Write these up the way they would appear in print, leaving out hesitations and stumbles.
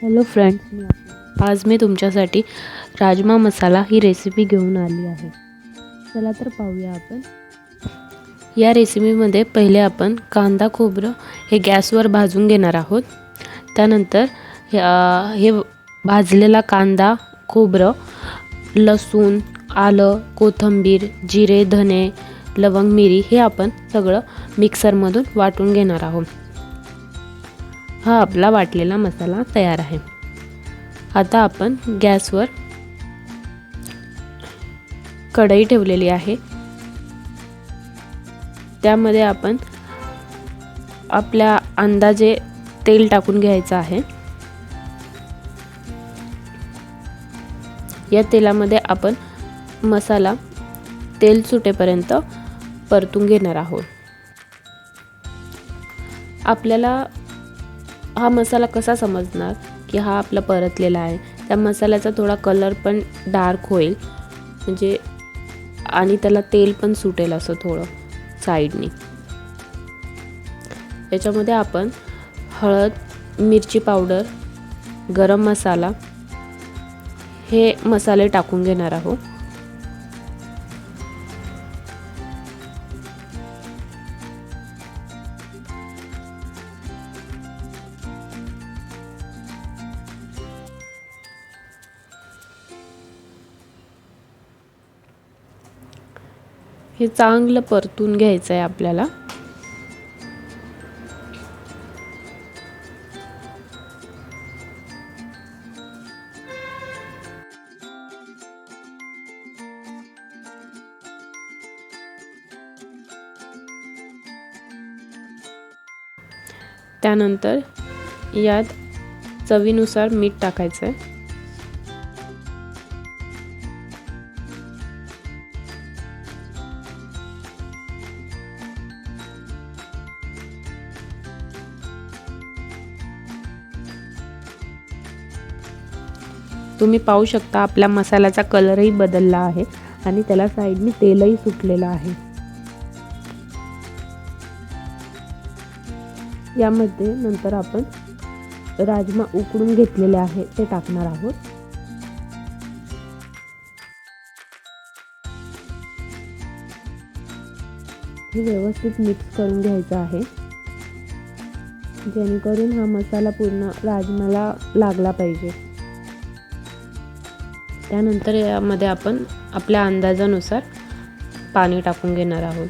Hello friends, आज मी तुमच्यासाठी राजमा मसाला ही recipe घेऊन आली आहे। चला तर पाहूया आपण। या रेसिपीमध्ये पहिले आपण कांदा खोबरं हे गॅसवर भाजून घेणार आहोत। त्यानंतर हे भाजलेला कांदा खोबरं लसूण आलं कोथिंबीर जिरे धने लवंग मिरी हे आपण सगळं मिक्सरमधून वाटून घेणार आहोत। हा आपला वाटलेला मसाला तयार आहे। आता आपण गॅसवर कढई ठेवलेली आहे। त्यामध्ये आपण आपल्या अंदाजे तेल टाकून घ्यायचं आहे। या तेलामध्ये आपण मसाला तेल सुटेपर्यंत परतून घेणार आहोत। आपल्याला हा मसाला कसा समजणार की हा आपला परतलेला आहे? त्या मसाल्याचा थोडा कलर पण डार्क होईल म्हणजे आणि त्याला तेल पण सुटेल असं थोडं साइडनी। याच्यामध्ये आपण हळद मिरची पावडर गरम मसाला हे मसाले टाकून घेणार आहोत। हे चांगलं परतून घ्यायचं आहे आपल्याला। त्यानंतर यात चवीनुसार मीठ टाकायचं आहे। तुम्ही पाहू शकता आपल्या मसाल्याचा कलरही बदलला आहे आणि त्याला साइडने तेलही सुटलेलं आहे। यामध्ये नंतर आपण राजमा उकडून घेतलेले आहे ते टाकणार आहोत। हे व्यवस्थित मिक्स करून घ्यायचं आहे जेणेकरून हा मसाला पूर्ण राजमाला लागला पाहिजे। त्यानंतर यामध्ये आपण आपल्या अंदाजानुसार पाणी टाकून घेणार आहोत।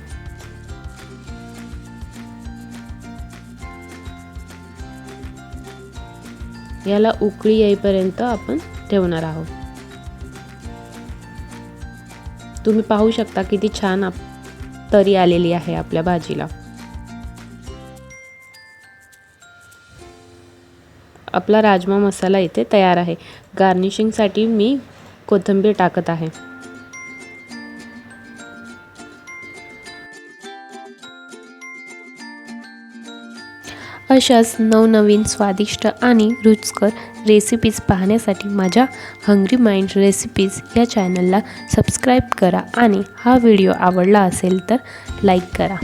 याला उकळी येईपर्यंत आपण ठेवणार आहोत। तुम्ही पाहू शकता किती छान तरी आलेली आहे आपल्या भाजीला। आपला राजमा मसाला इथे तयार आहे। गार्निशिंग साठी मी कोथिंबीर टाकत आहे। अशाच नवनवीन स्वादिष्ट आणि रुचकर रेसिपीज पाहण्यासाठी माझ्या हंग्री माइंड रेसिपीज या चॅनलला सबस्क्राईब करा आणि हा व्हिडिओ आवडला असेल तर लाईक करा।